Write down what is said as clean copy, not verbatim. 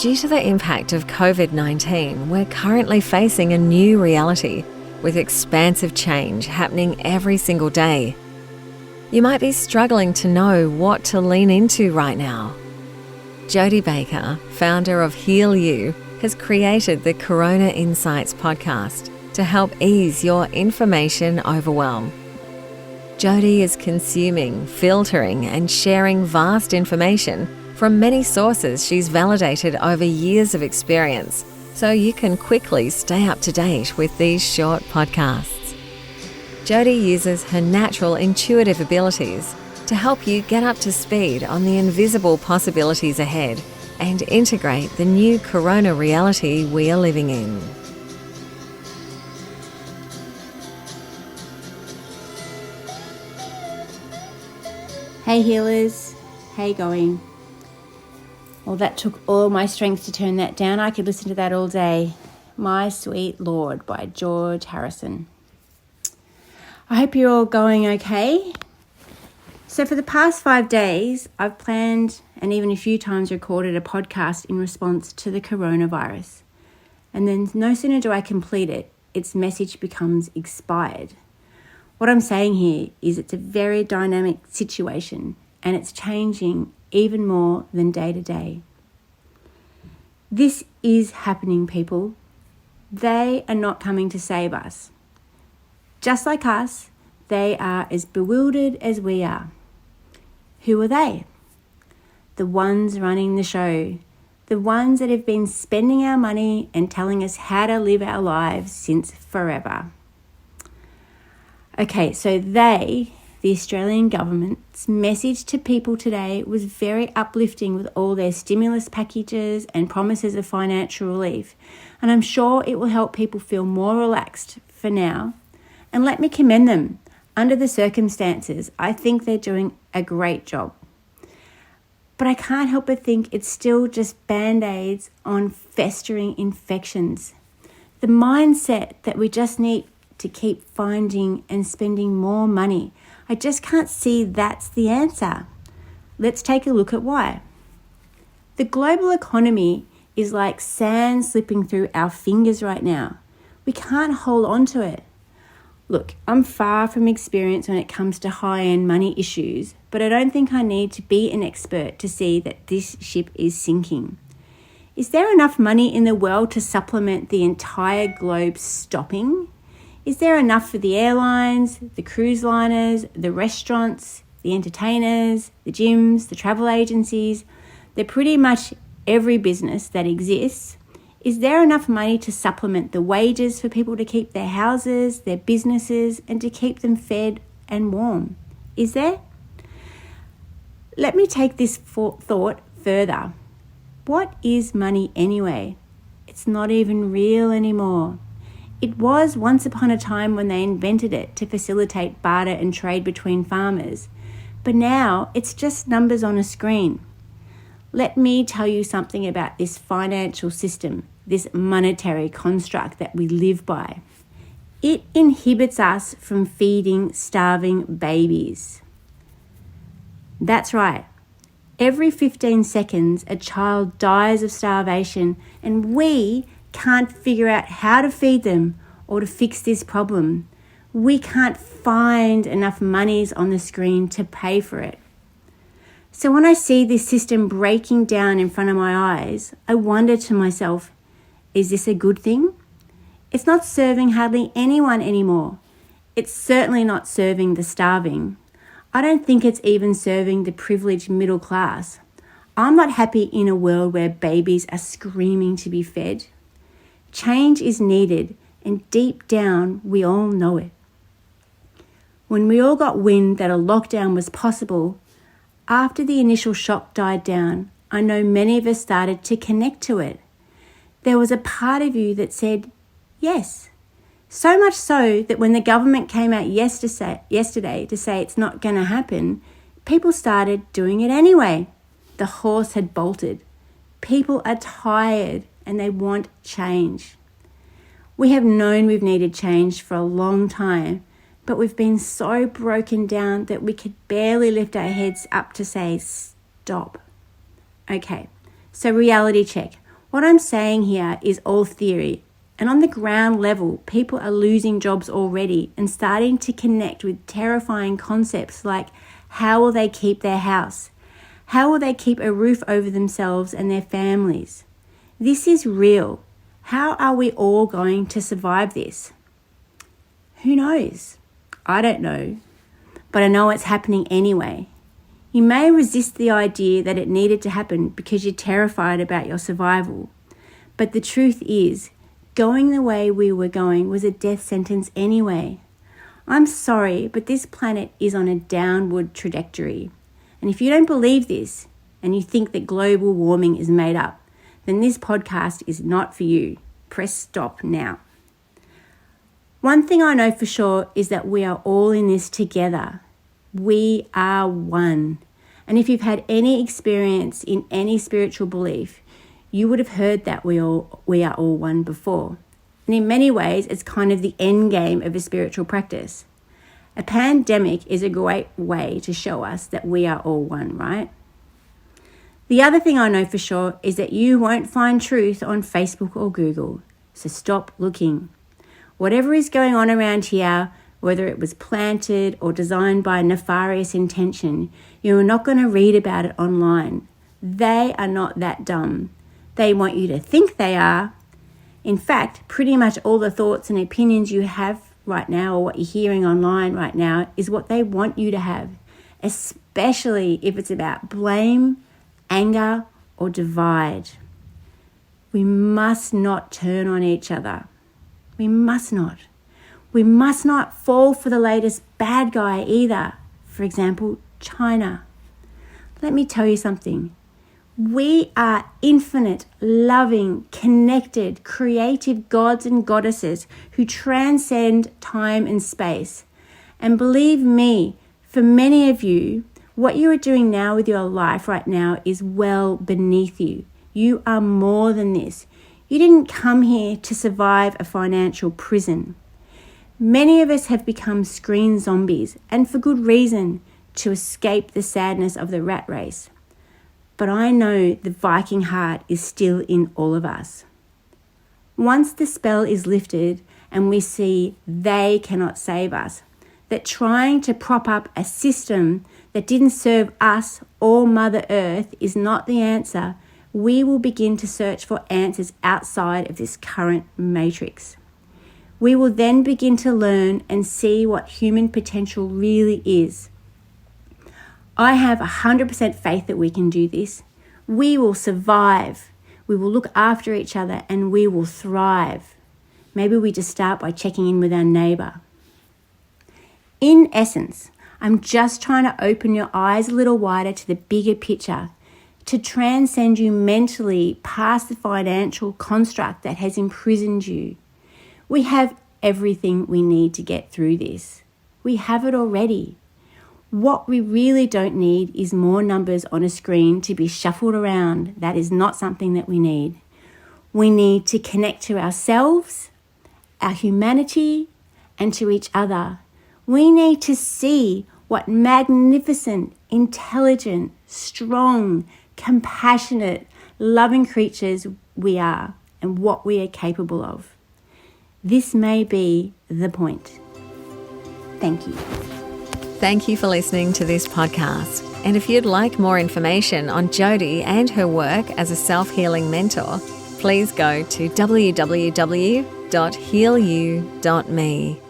Due to the impact of COVID-19, we're currently facing a new reality with expansive change happening every single day. You might be struggling to know what to lean into right now. Jodie Baker, founder of Heal You, has created the Corona Insights podcast to help ease your information overwhelm. Jodie is consuming, filtering, and sharing vast information from many sources she's validated over years of experience, so you can quickly stay up to date with these short podcasts. Jodie uses her natural intuitive abilities to help you get up to speed on the invisible possibilities ahead and integrate the new corona reality we are living in. Hey healers, how you going? Well, that took all my strength to turn that down. I could listen to that all day. My Sweet Lord by George Harrison. I hope you're all going okay. So for the past 5 days, I've planned and even a few times recorded a podcast in response to the coronavirus. And then no sooner do I complete it, its message becomes expired. What I'm saying here is it's a very dynamic situation and it's changing even more than day to day. This is happening, people. They are not coming to save us. Just like us, they are as bewildered as we are. Who are they? The ones running the show. The ones that have been spending our money and telling us how to live our lives since forever. Okay, so the Australian government's message to people today was very uplifting with all their stimulus packages and promises of financial relief. And I'm sure it will help people feel more relaxed for now. And let me commend them. Under the circumstances, I think they're doing a great job. But I can't help but think it's still just band-aids on festering infections. The mindset that we just need to keep finding and spending more money. I just can't see that's the answer. Let's take a look at why. The global economy is like sand slipping through our fingers right now. We can't hold on to it. Look, I'm far from experienced when it comes to high-end money issues, but I don't think I need to be an expert to see that this ship is sinking. Is there enough money in the world to supplement the entire globe stopping? Is there enough for the airlines, the cruise liners, the restaurants, the entertainers, the gyms, the travel agencies, pretty much every business that exists? Is there enough money to supplement the wages for people to keep their houses, their businesses, and to keep them fed and warm? Is there? Let me take this thought further. What is money anyway? It's not even real anymore. It was once upon a time when they invented it to facilitate barter and trade between farmers, but now it's just numbers on a screen. Let me tell you something about this financial system, this monetary construct that we live by. It inhibits us from feeding starving babies. That's right. Every 15 seconds, a child dies of starvation, and we can't figure out how to feed them or to fix this problem. We can't find enough monies on the screen to pay for it. So when I see this system breaking down in front of my eyes, I wonder to myself, is this a good thing? It's not serving hardly anyone anymore. It's certainly not serving the starving. I don't think it's even serving the privileged middle class. I'm not happy in a world where babies are screaming to be fed. Change is needed, and deep down, we all know it. When we all got wind that a lockdown was possible, after the initial shock died down, I know many of us started to connect to it. There was a part of you that said, yes. So much so that when the government came out yesterday to say it's not going to happen, people started doing it anyway. The horse had bolted. People are tired and they want change. We have known we've needed change for a long time, but we've been so broken down that we could barely lift our heads up to say, stop. Okay, so reality check. What I'm saying here is all theory. And on the ground level, people are losing jobs already and starting to connect with terrifying concepts like how will they keep their house? How will they keep a roof over themselves and their families? This is real. How are we all going to survive this? Who knows? I don't know. But I know it's happening anyway. You may resist the idea that it needed to happen because you're terrified about your survival. But the truth is, going the way we were going was a death sentence anyway. I'm sorry, but this planet is on a downward trajectory. And if you don't believe this, and you think that global warming is made up, then this podcast is not for you. Press stop now. One thing I know for sure is that we are all in this together. We are one. And if you've had any experience in any spiritual belief, you would have heard that we are all one before. And in many ways, it's kind of the end game of a spiritual practice. A pandemic is a great way to show us that we are all one, right? The other thing I know for sure is that you won't find truth on Facebook or Google, so stop looking. Whatever is going on around here, whether it was planted or designed by nefarious intention, you're not going to read about it online. They are not that dumb. They want you to think they are. In fact, pretty much all the thoughts and opinions you have right now or what you're hearing online right now is what they want you to have, especially if it's about blame, anger, or divide. We must not turn on each other. We must not. We must not fall for the latest bad guy either. For example, China. Let me tell you something. We are infinite, loving, connected, creative gods and goddesses who transcend time and space. And believe me, for many of you, what you are doing now with your life right now is well beneath you. You are more than this. You didn't come here to survive a financial prison. Many of us have become screen zombies, and for good reason, to escape the sadness of the rat race. But I know the Viking heart is still in all of us. Once the spell is lifted and we see they cannot save us, that trying to prop up a system that didn't serve us or Mother Earth is not the answer, we will begin to search for answers outside of this current matrix. We will then begin to learn and see what human potential really is. I have 100% faith that we can do this. We will survive. We will look after each other and we will thrive. Maybe we just start by checking in with our neighbour. In essence, I'm just trying to open your eyes a little wider to the bigger picture, to transcend you mentally past the financial construct that has imprisoned you. We have everything we need to get through this. We have it already. What we really don't need is more numbers on a screen to be shuffled around. That is not something that we need. We need to connect to ourselves, our humanity, and to each other. We need to see what magnificent, intelligent, strong, compassionate, loving creatures we are and what we are capable of. This may be the point. Thank you. Thank you for listening to this podcast. And if you'd like more information on Jodie and her work as a self-healing mentor, please go to www.healyou.me.